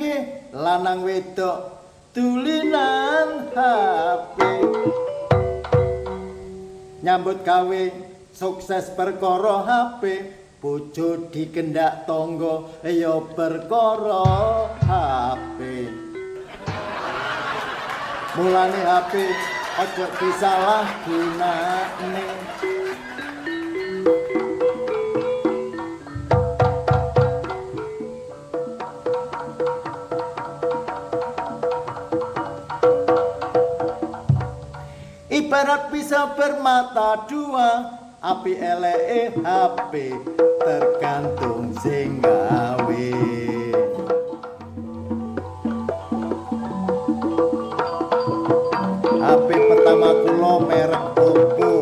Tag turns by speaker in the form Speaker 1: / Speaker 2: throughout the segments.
Speaker 1: nggih lanang wedok tulinan HP. Nyambut gawe sukses perkara HP, bojo dikendak tangga ya perkara HP. Mulane HP aja disalahgunakne. Ibarat pisau bermata dua, api eleke HP tergantung sing gawe. HP pertama kula merek Oppo,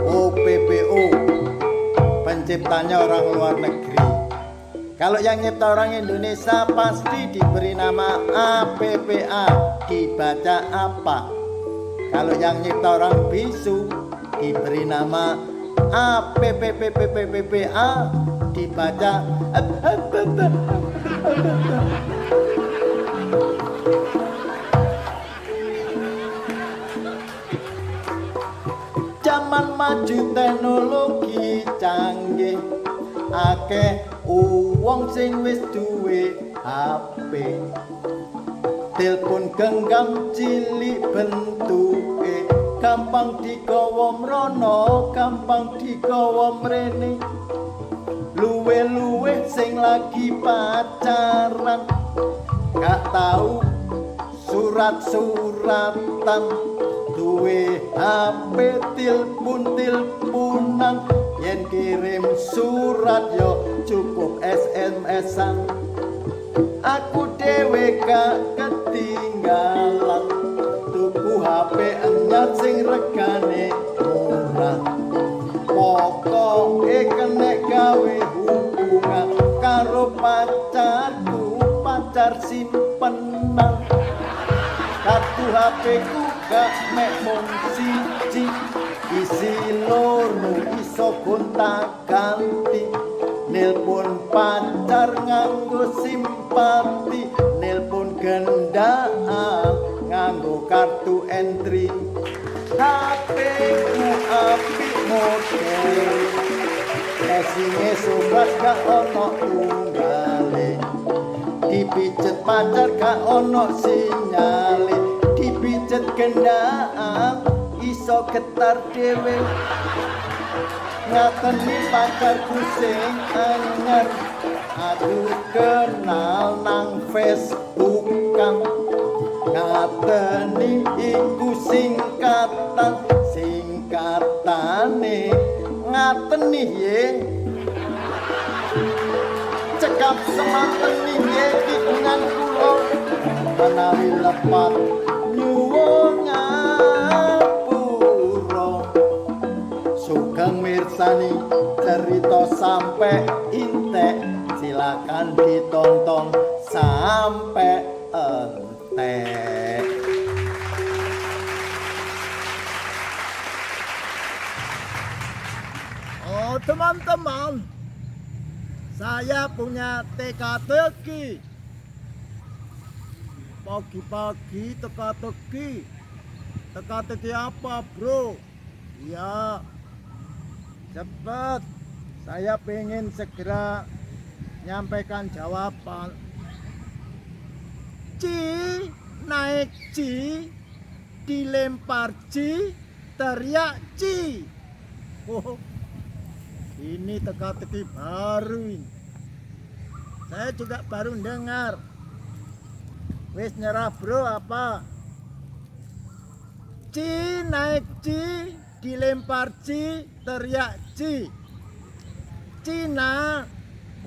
Speaker 1: OPPO. Penciptanya orang luar negeri. Kalau yang nyipta orang Indonesia pasti diberi nama APPA, dibaca apa? Kalau yang nyipta orang bisu diberi nama APPPPPPA, dibaca zaman maju teknologi canggih, akeh wong sing wis duwe HP. Telepon genggam cilik bentuke, gampang digawa mrono, gampang digawa mrene. Luwe-luwe sing lagi pacaran, gak tahu surat-suratan, duwe HP tilpun-tilpunan, yen kirim surat yo cukup SMS-an. Aku dhewe gak ketinggalan, tuku HP anyar sing regane murah. Pokoke kenek gawe hubungan karo pacarku, pacar simpenan. Kartu HP ku gak mek mung siji, isi loro iso gonta-ganti. Nelpon pacar nganggo simpati, nelpon gendaan nganggo kartu entry. HP ku apik model, esinge sobat gak ono tunggale. Dipijet pacar gak ono sinyale, dipijet gendaan iso getar dhewe. Ngateni pacarku sing anyar, aku kenal nang Facebook kang. Ngateni iku singkatane ngateni ye. Cekap semanteni ye hubungan kula, menawi lepat nyuwun sugeng mirsani cerita sampai intek, silakan ditonton sampai entek.
Speaker 2: Oh teman-teman, saya punya teka-teki. Pagi-pagi teka-teki. Teka-teki apa bro? Ya, cepat, saya pengen segera nyampaikan jawaban. Ci, naik ci, dilempar ci, teriak ci. Oh, ini teka-teki baru ini. Saya juga baru dengar. Wis nyerah bro apa? Ci, naik ci, dilempar ci, teriak ci. Cina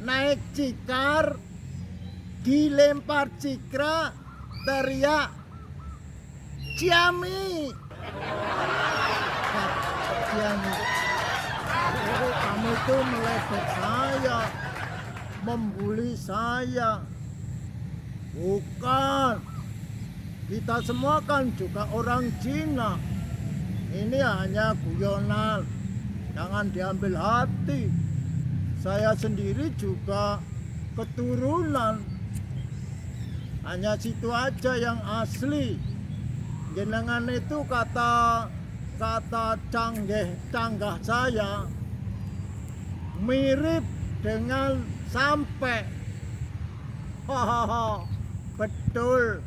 Speaker 2: naik cikar, dilempar cikra, teriak ciami. Ciami. Oh, kamu itu meledek saya, membuli saya. Bukan, kita semua kan juga orang Cina. Ini hanya guyonan, jangan diambil hati. Saya sendiri juga keturunan. Hanya situ aja yang asli. Jenengan itu kata canggah saya mirip dengan sampai. Hahaha, betul.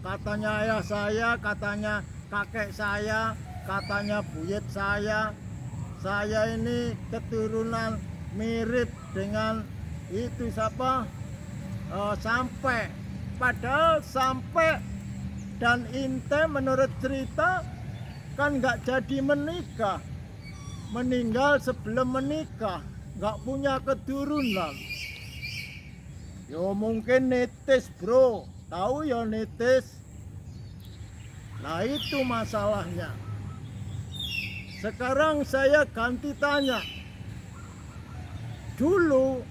Speaker 2: Katanya ayah saya, katanya kakek saya, katanya buyut saya ini keturunan mirip dengan itu siapa? Sampai. Padahal sampai dan Inte menurut cerita kan nggak jadi menikah, meninggal sebelum menikah, nggak punya keturunan. Yo mungkin netis bro, tahu ya netis. Nah itu masalahnya. Sekarang saya ganti tanya. Dulu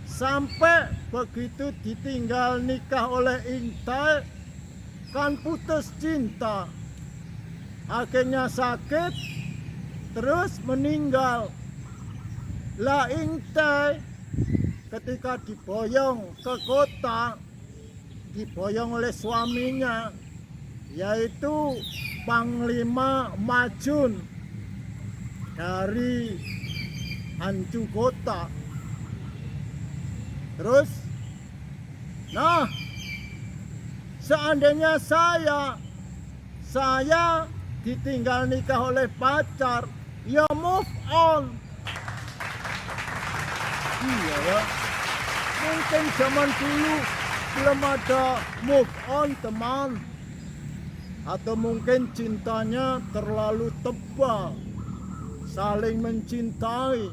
Speaker 2: sampai begitu ditinggal nikah oleh Inte kan putus cinta, akhirnya sakit terus meninggal. Lah Inte ketika diboyong ke kota, diboyong oleh suaminya yaitu Panglima Majun dari Hancu Kota. Terus nah seandainya saya ditinggal nikah oleh pacar, ya move on. Iya ya, mungkin zaman dulu belum ada move on teman. Atau mungkin cintanya terlalu tebal, saling mencintai.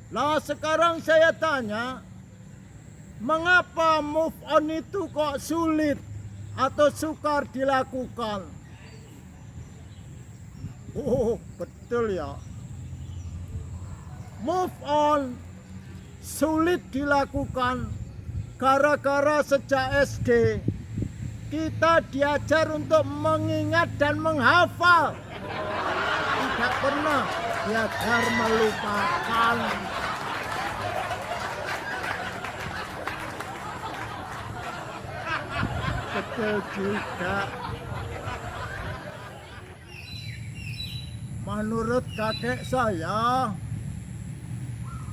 Speaker 2: Nah sekarang saya tanya, mengapa move on itu kok sulit atau sukar dilakukan? Oh betul ya, move on sulit dilakukan gara-gara sejak SD kita diajar untuk mengingat dan menghafal, tidak pernah diajar melupakan. Betul juga. Menurut kakek saya,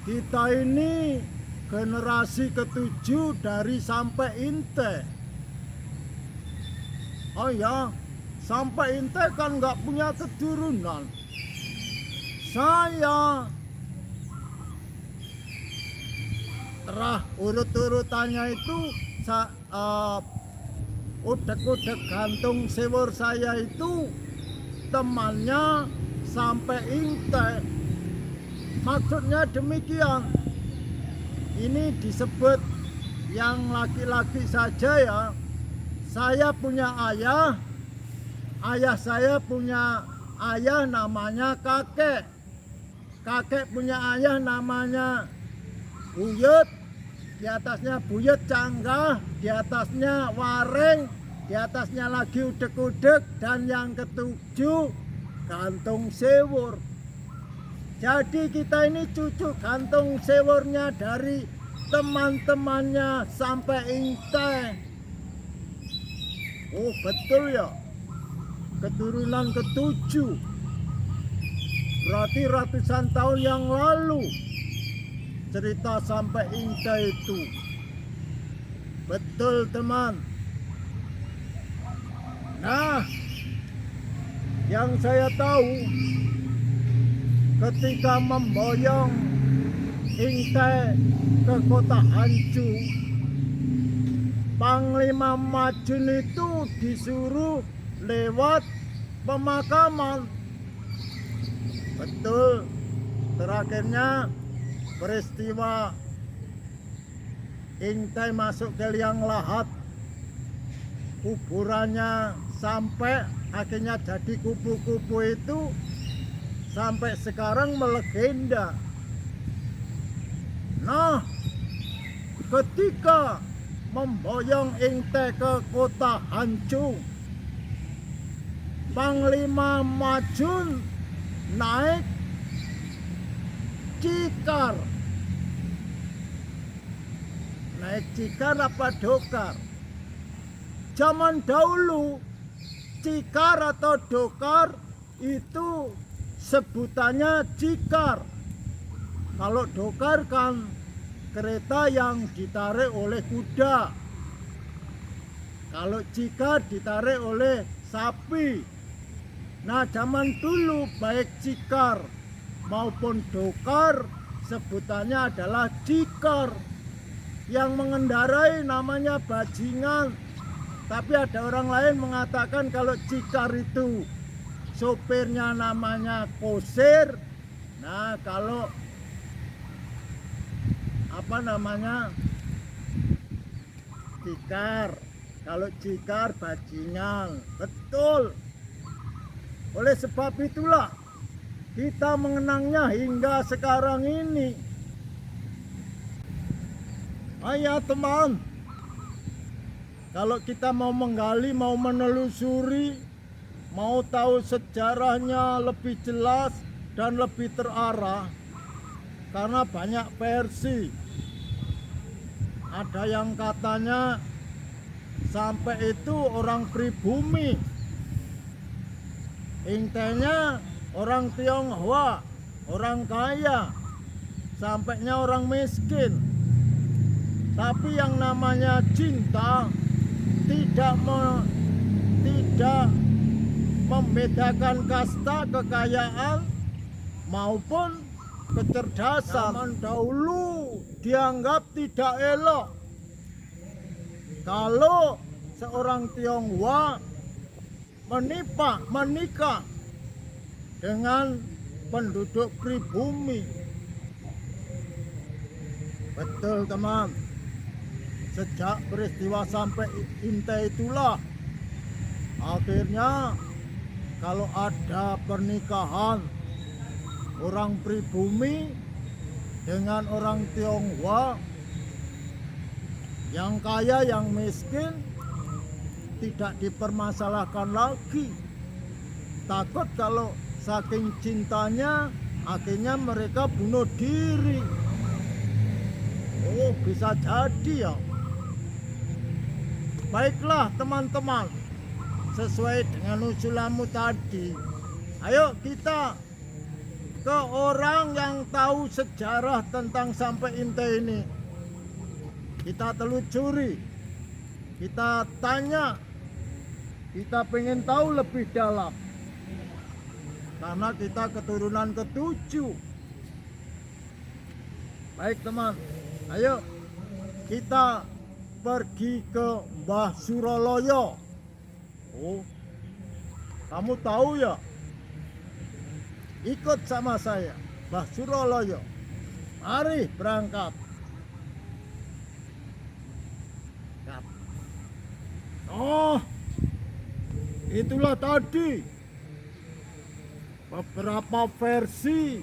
Speaker 2: kita ini generasi ke-7 dari sampai Inte. Oh ya, sampai Inte kan nggak punya keturunan. Saya terah urut-urutannya itu udek-udek gantung sewor saya itu temannya sampai Inte. Maksudnya demikian. Ini disebut yang laki-laki saja ya. Saya punya ayah, ayah saya punya ayah namanya kakek, kakek punya ayah namanya buyut, di atasnya buyut canggah, di atasnya wareng, di atasnya lagi udek-udek, dan yang ke-7 gantung sewur. Jadi kita ini cucu gantung sewurnya dari teman-temannya sampai Inte. Oh betul ya, keturunan ke-7. Berarti ratusan tahun yang lalu cerita sampai Inte itu. Betul teman. Nah, yang saya tahu ketika memboyong Inte ke kota Hancu, Panglima Majun itu disuruh lewat pemakaman. Betul. Terakhirnya peristiwa Inte masuk ke liang lahat, kuburannya sampai akhirnya jadi kupu-kupu itu sampai sekarang melegenda. Nah, ketika memboyong Inte ke kota Hancu, Panglima Majun naik cikar. naik Cikar apa Dokar? Zaman dahulu Cikar atau Dokar itu sebutannya Cikar. Kalau Dokar kan kereta yang ditarik oleh kuda. Kalau Cikar ditarik oleh sapi. Nah, zaman dulu baik Cikar maupun Dokar sebutannya adalah Cikar. Yang mengendarai namanya bajingan. Tapi ada orang lain mengatakan kalau Cikar itu sopirnya namanya Kosir. Nah, kalau Cikar. Kalau Cikar bajingan. Betul. Oleh sebab itulah kita mengenangnya hingga sekarang ini. Ayo teman, kalau kita mau menggali, mau menelusuri, mau tahu sejarahnya lebih jelas dan lebih terarah, karena banyak versi. Ada yang katanya sampai itu orang pribumi, intinya orang Tionghoa, orang kaya, sampainya orang miskin. Tapi yang namanya cinta tidak membedakan kasta, kekayaan maupun kecerdasan. Zaman dahulu dianggap tidak elok kalau seorang Tionghoa menikah dengan penduduk pribumi. Betul teman. Sejak peristiwa sampai Intai itulah akhirnya kalau ada pernikahan orang pribumi dengan orang Tionghoa, yang kaya yang miskin tidak dipermasalahkan lagi. Takut kalau saking cintanya akhirnya mereka bunuh diri. Oh, bisa jadi ya. Baiklah teman-teman, sesuai dengan usulanmu tadi, ayo kita ke orang yang tahu sejarah tentang sampai Intai ini. Kita telusuri, kita tanya, kita pengen tahu lebih dalam. Karena kita keturunan ke-7. Baik teman, ayo kita pergi ke Mbah Suraloyo. Oh, kamu tahu ya? Ikut sama saya, Mbah Suraloyo. Mari berangkat. Oh, itulah tadi beberapa versi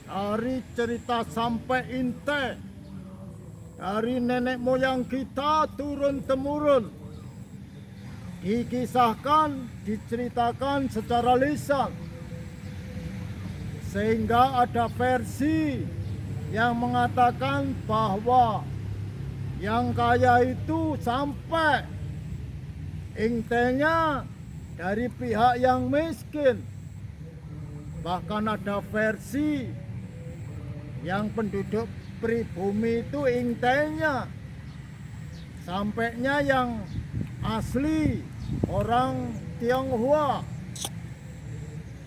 Speaker 2: dari cerita sampai Intai. Dari nenek moyang kita turun-temurun dikisahkan, diceritakan secara lisan, sehingga ada versi yang mengatakan bahwa yang kaya itu sampai intenya dari pihak yang miskin. Bahkan ada versi yang penduduk pribumi itu intenya sampainya yang asli orang Tionghoa.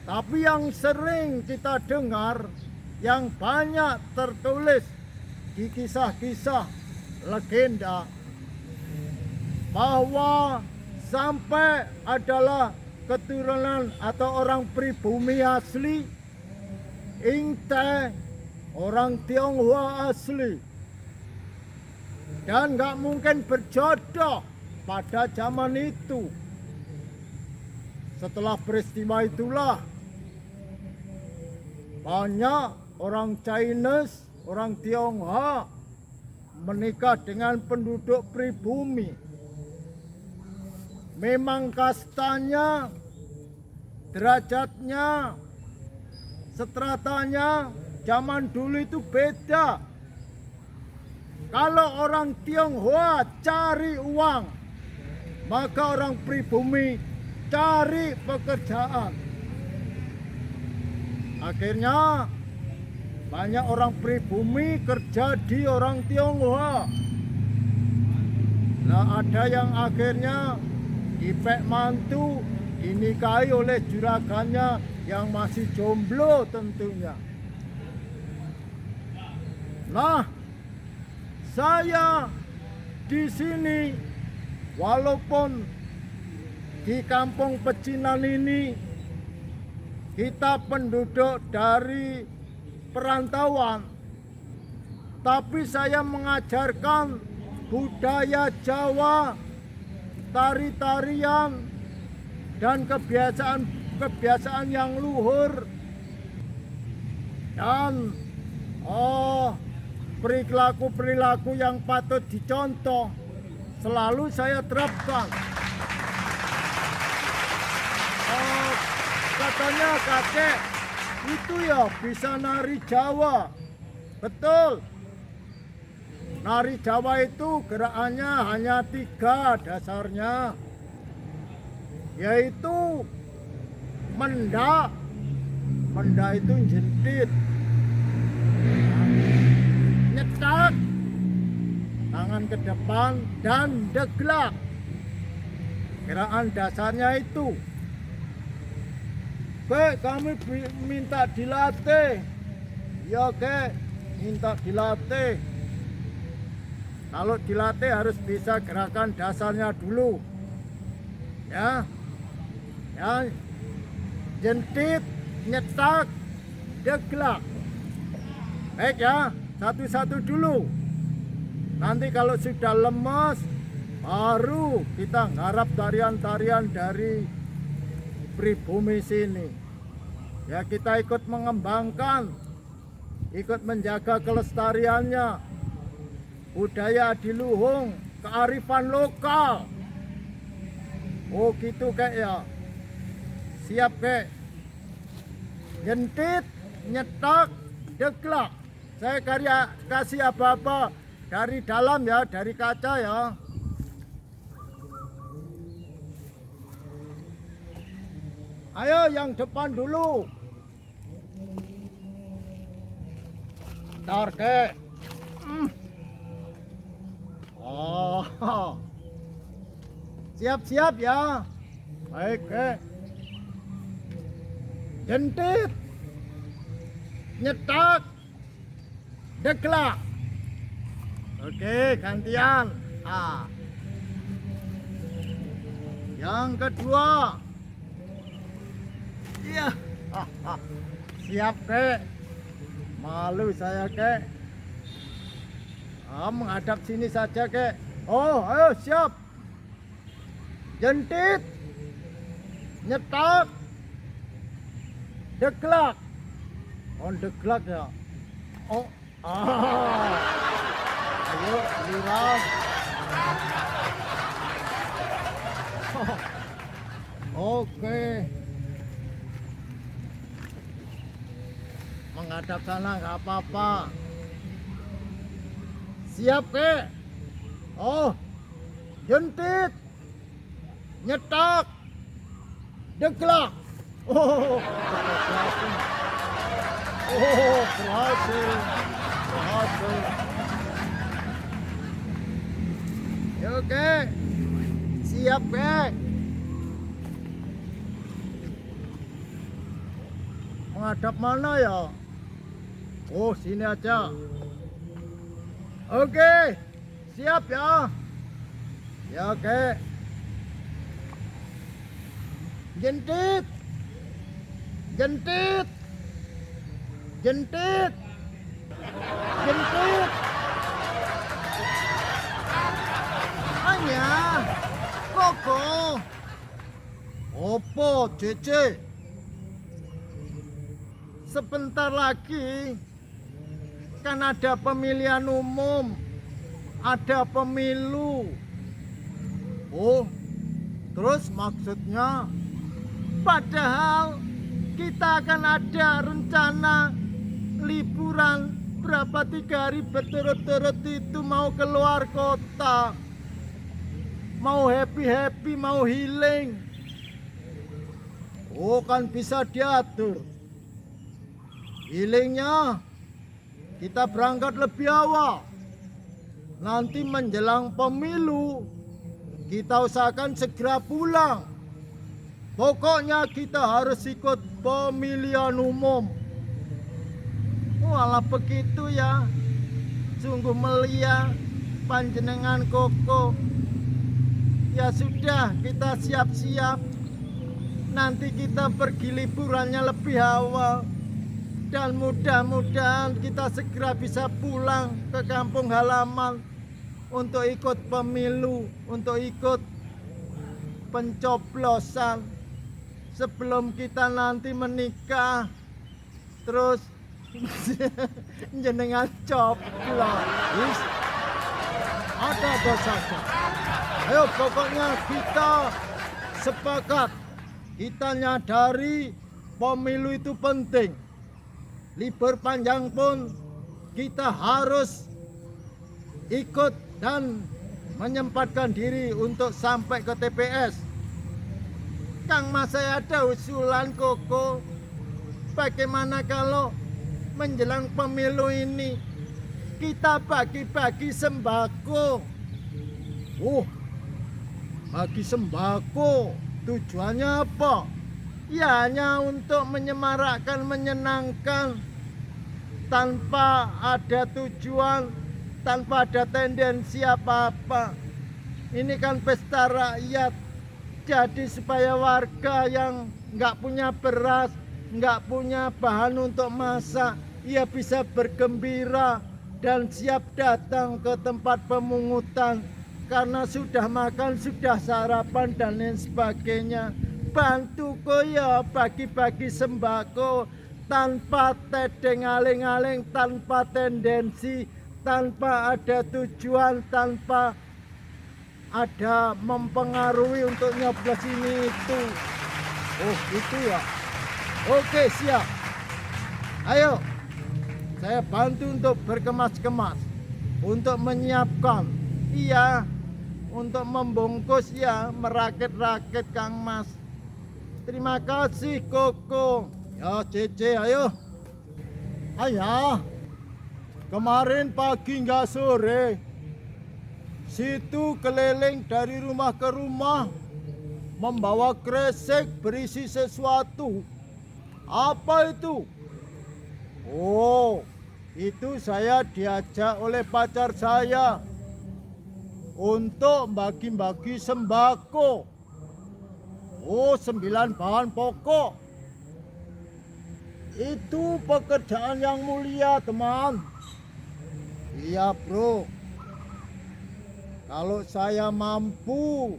Speaker 2: Tapi yang sering kita dengar, yang banyak tertulis di kisah-kisah legenda, bahwa sampai adalah keturunan atau orang pribumi asli, Intai orang Tionghoa asli, dan nggak mungkin berjodoh pada zaman itu. Setelah peristiwa itulah banyak orang Chinese, orang Tionghoa menikah dengan penduduk pribumi. Memang kastanya, derajatnya, stratanya zaman dulu itu beda. Kalau orang Tionghoa cari uang, maka orang pribumi cari pekerjaan. Akhirnya banyak orang pribumi kerja di orang Tionghoa. Nah, ada yang akhirnya dipek mantu, dinikahi oleh juragannya yang masih jomblo tentunya. Nah, saya di sini walaupun di kampung pecinan ini kita penduduk dari perantauan, tapi saya mengajarkan budaya Jawa, tari-tarian dan kebiasaan yang luhur dan perilaku yang patut dicontoh selalu saya terapkan. Katanya kakek itu ya bisa nari Jawa. Betul. Nari Jawa itu gerakannya hanya 3 dasarnya, yaitu mendak. Mendak itu jentit, nyetak tangan ke depan, dan deglak. Gerakan dasarnya itu. Kami minta dilatih. Ya minta dilatih. Kalau dilatih harus bisa gerakan dasarnya dulu. Ya. Jentit, nyetak, deglak. Baik ya, satu-satu dulu. Nanti kalau sudah lemas, baru kita ngharap tarian-tarian dari pribumi sini. Ya, kita ikut mengembangkan, ikut menjaga kelestariannya, budaya adiluhung, kearifan lokal. Oh gitu kek ya. Siap kek. Jentit, nyetak, deglak. Saya kasih apa-apa dari dalam ya, dari kaca ya. Ayo yang depan dulu. Ntar kek. Siap-siap ya. Baik kek. Jentit, nyetak, deglak. Oke, gantian. Yang kedua. Iya. Siap kek. Malu saya kek. Menghadap sini saja kek. Oh, ayo siap. Jentit, nyetak, deglak. Oh, deglak ya. Oh, ayo liras. Oke. Menghadap sana nggak apa-apa. Siap kek. Oh, jentit, nyetak, deglak. Oh, berhasil. Oke, siap kek. Menghadap mana ya? Oh, sini aja. Oke, siap ya. Ya oke. Jentit, jentit, jentit, jentit. Hanya, koko. Opo, Cece. Sebentar lagi kan ada pemilihan umum, ada pemilu. Oh, terus maksudnya padahal kita akan ada rencana liburan berapa 3 hari berturut-turut itu mau keluar kota, mau happy, mau healing. Oh, kan bisa diatur. Healingnya kita berangkat lebih awal. Nanti menjelang pemilu kita usahakan segera pulang. Pokoknya kita harus ikut pemilihan umum. Walah begitu ya. Sungguh melia panjenengan Koko. Ya sudah, kita siap-siap. Nanti kita pergi liburannya lebih awal. Dan mudah-mudahan kita segera bisa pulang ke kampung halaman untuk ikut pemilu, untuk ikut pencoblosan. Sebelum kita nanti menikah, terus jenengan coblos. Ada saja. Ayo pokoknya kita sepakat. Kita nyadari pemilu itu penting. Libur panjang pun kita harus ikut dan menyempatkan diri untuk sampai ke TPS. Kang Mas, saya ada usulan Koko. Bagaimana kalau menjelang pemilu ini kita bagi-bagi sembako? Bagi sembako tujuannya apa? Ya hanya untuk menyemarakkan, menyenangkan, tanpa ada tujuan, tanpa ada tendensi apa-apa. Ini kan pesta rakyat, jadi supaya warga yang nggak punya beras, nggak punya bahan untuk masak, ia bisa bergembira dan siap datang ke tempat pemungutan karena sudah makan, sudah sarapan dan lain sebagainya. Bantu ya bagi-bagi sembako tanpa tedeng aling-aling, tanpa tendensi, tanpa ada tujuan, tanpa ada mempengaruhi untuk nyoblos ini itu. Oh itu ya. Oke siap. Ayo saya bantu untuk berkemas-kemas, untuk menyiapkan, iya, untuk membungkus ya, merakit-rakit Kang Mas. Terima kasih Koko. Ya Cece, ayo. Ayah, kemarin pagi nggak sore, situ keliling dari rumah ke rumah, membawa kresek berisi sesuatu. Apa itu? Oh, itu saya diajak oleh pacar saya untuk bagi-bagi sembako. Oh, 9 bahan pokok. Itu pekerjaan yang mulia, teman. Iya, bro. Kalau saya mampu,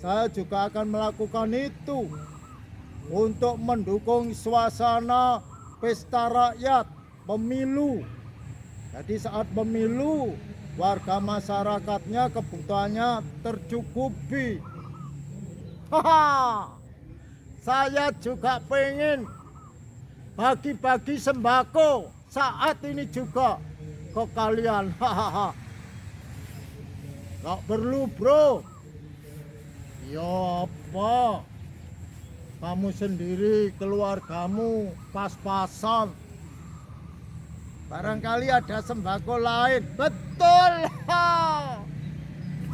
Speaker 2: saya juga akan melakukan itu untuk mendukung suasana pesta rakyat, pemilu. Jadi saat pemilu, warga masyarakatnya kebutuhannya tercukupi. Saya juga pengen bagi-bagi sembako saat ini juga ke kalian. Gak perlu bro. Ya apa? Kamu sendiri, keluargamu pas-pasan. Barangkali ada sembako lain. Betul.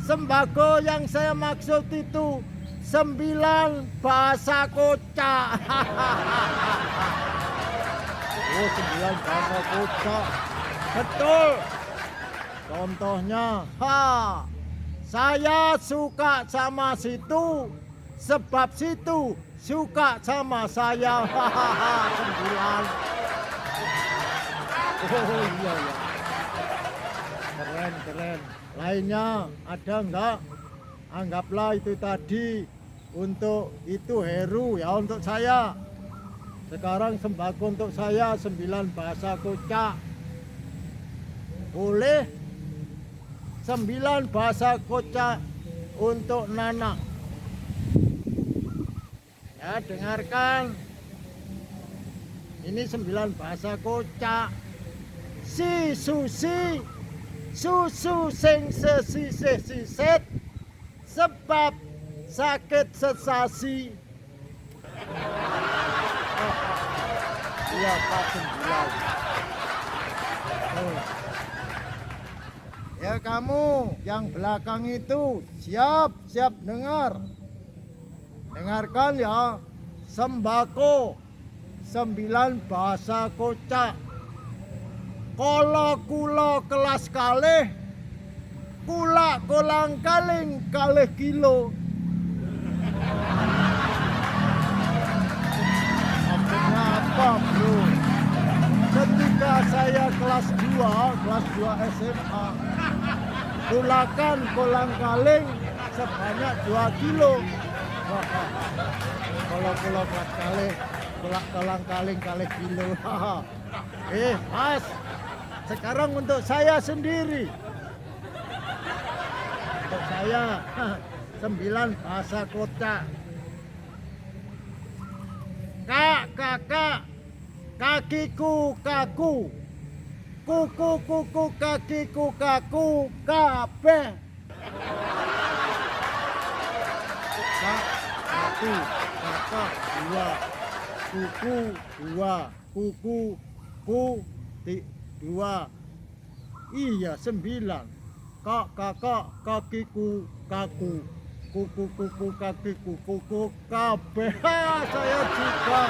Speaker 2: Sembako yang saya maksud itu 9 bahasa kocak. Oh, 9 bahasa kocak. Betul. Contohnya, saya suka sama situ, sebab situ suka sama saya. 9. Oh iya ya. Keren. Lainnya ada enggak? Anggaplah itu tadi. Untuk itu Heru ya, untuk saya. Sekarang sembako untuk saya 9 bahasa kocak. Boleh 9 bahasa kocak untuk Nana. Ya dengarkan. Ini 9 bahasa kocak. susi susi susu sing sesisih-sisit sebab sakit sesasi. Iya Pak 9. Ya kamu yang belakang itu siap dengar. Dengarkan ya. Sembako 9 bahasa kocak. Kolo kulo kelas kalih. Kula kolang kaling kalih kilo. Maksudnya apa bro? Ketika saya kelas 2 SMA, kulakan kolang kaling sebanyak 2 kilo. Kalau kelas kalih, kolang kaling kalih kilo. Mas, sekarang untuk saya sendiri. Untuk saya 9 bahasa kota. Kakak, kakiku kaku. Kuku kakiku kaku kabeh. Satu, kakak 2, kuku 2, kuku ku 2. Iya 9. Kakak kakiku kaku. Kuku kakiku kuku kabeh. Saya juga.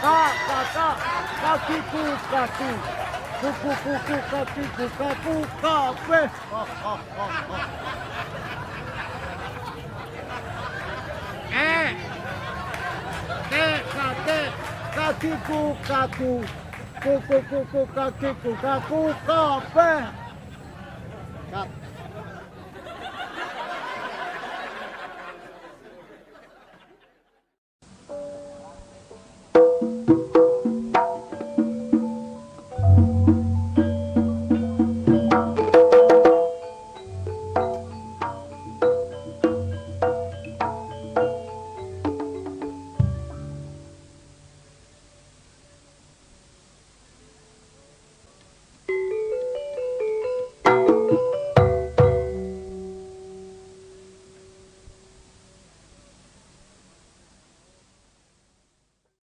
Speaker 2: Kakak kakiku kaku. Kuku kakiku kaku kabeh. Kakek kakiku kaku. Kuku kakiku kaku kabeh.